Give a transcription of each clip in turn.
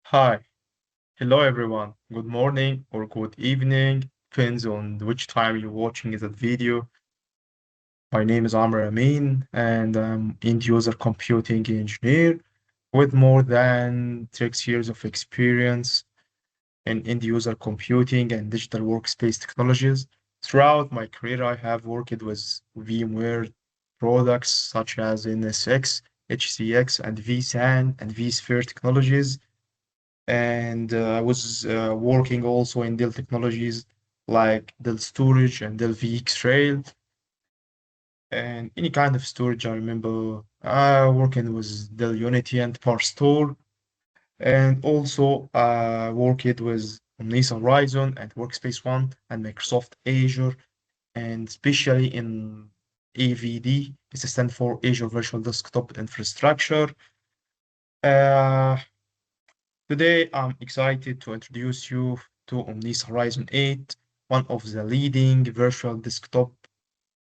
Hi, hello everyone. Good morning or good evening, depends on which time you're watching that video. My name is Amr Amin, and I'm end user computing engineer with more than 6 years of experience in end user computing and digital workspace technologies. Throughout my career, I have worked with VMware products such as NSX, HCX, and vSAN and vSphere technologies and I was working also in Dell technologies like Dell Storage and Dell VX Rail and any kind of storage. I remember working with Dell Unity and PowerStore, and also worked with Omnissa Horizon and Workspace ONE and Microsoft Azure, and especially in AVD. It stands for Azure Virtual Desktop Infrastructure. Uh, Today, I'm excited to introduce you to Omnissa Horizon 8, one of the leading virtual desktop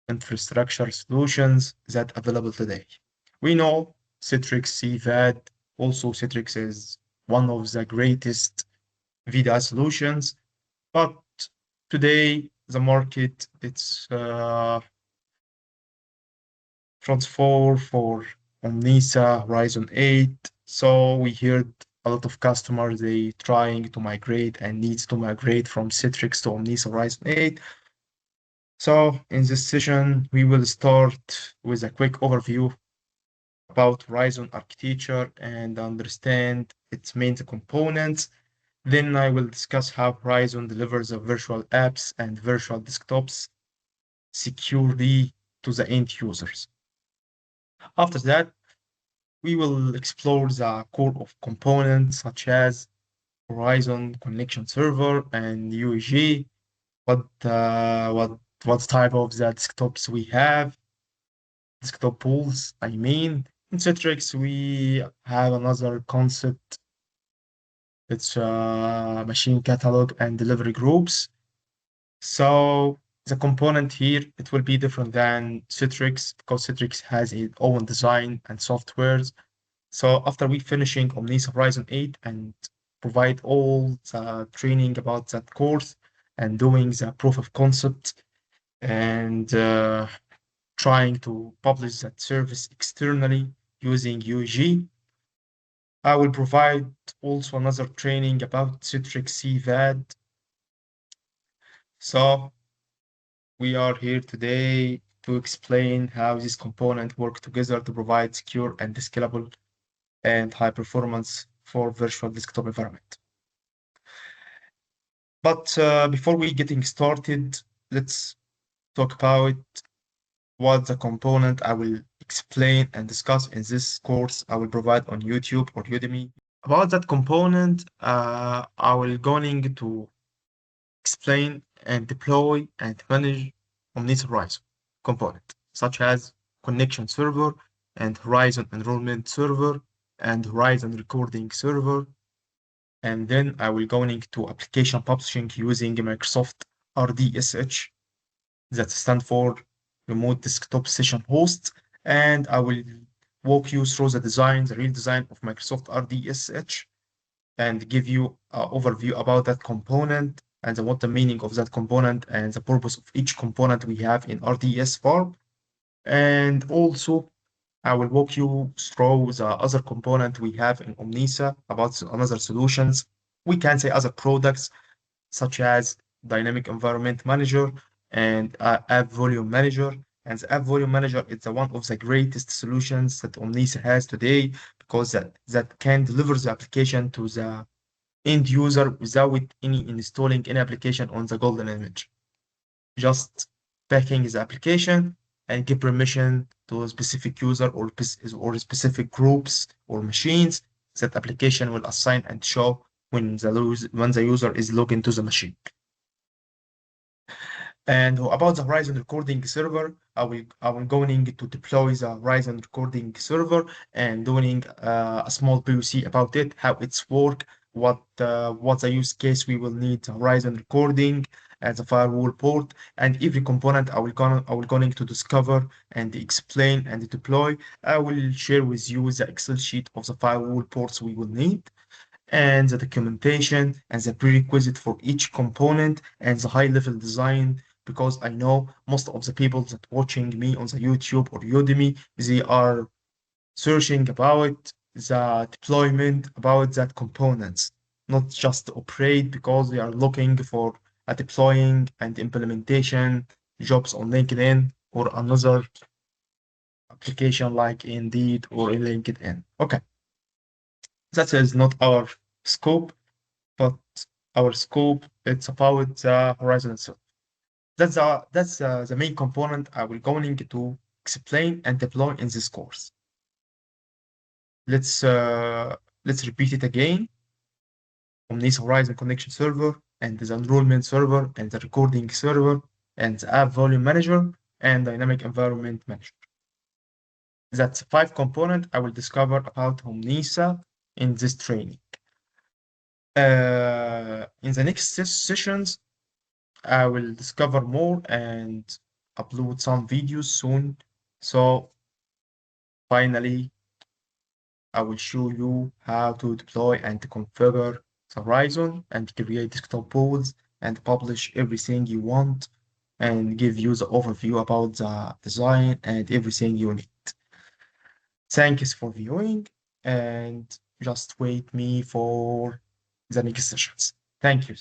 infrastructure solutions that available today. We know Citrix CVAD, also Citrix is one of the greatest VDI solutions, but today the market it's transfer for Omnissa Horizon 8. So we heard a lot of customers they trying to migrate and needs to migrate from Citrix to Omnissa Horizon 8. So in this session, we will start with a quick overview about Horizon architecture and understand its main components. Then I will discuss how Horizon delivers the virtual apps and virtual desktops securely to the end users. After that, we will explore the core of components such as Horizon Connection Server and UEG, what type of the desktops we have, desktop pools, I mean. In Citrix, we have another concept. It's machine catalog and delivery groups. So the component here, it will be different than Citrix because Citrix has its own design and softwares. So after we finishing Omnissa Horizon 8 and provide all the training about that course and doing the proof of concept and trying to publish that service externally using UEG, I will provide also another training about Citrix CVAD. So we are here today to explain how these components work together to provide secure and scalable and high performance for virtual desktop environment. But before we getting started, let's talk about what the component I will explain and discuss in this course I will provide on YouTube or Udemy. About that component, I will going to explain and deploy and manage Omnissa Horizon component, such as connection server and Horizon enrollment server and Horizon recording server. And then I will go into application publishing using Microsoft RDSH, that stand for Remote Desktop Session Host. And I will walk you through the real design of Microsoft RDSH, and give you an overview about that component and what the meaning of that component and the purpose of each component we have in RDS farm. And also, I will walk you through the other component we have in Omnissa about another solutions. We can say other products such as Dynamic Environment Manager and App Volume Manager. And the App Volume Manager is one of the greatest solutions that Omnissa has today because that can deliver the application to the end user without any installing any application on the golden image. Just packing the application and give permission to a specific user or specific groups or machines that application will assign and show when the user is logged into the machine. And about the Horizon recording server, I will going to deploy the Horizon recording server and doing a small POC about it, how it's work, what the use case we will need Horizon recording as a firewall port, and every component I will going to discover and explain and deploy. I will share with you the Excel sheet of the firewall ports we will need, and the documentation and the prerequisite for each component and the high-level design, because I know most of the people that watching me on the YouTube or Udemy, they are searching about the deployment, about that components, not just operate, because they are looking for a deploying and implementation jobs on LinkedIn or another application like Indeed or LinkedIn. Okay, that is not our scope, but our scope, it's about the Horizon itself. That's the main component I will going to explain and deploy in this course. Let's uh, let's repeat it again. Omnissa Horizon connection server and the enrollment server and the recording server and the app volume manager and dynamic environment manager. That's 5 components I will discover about Omnissa in this training. In the next sessions, I will discover more and upload some videos soon. So finally, I will show you how to deploy and configure the Horizon and create desktop boards and publish everything you want and give you the overview about the design and everything you need. Thanks for viewing and just wait me for the next sessions. Thank you.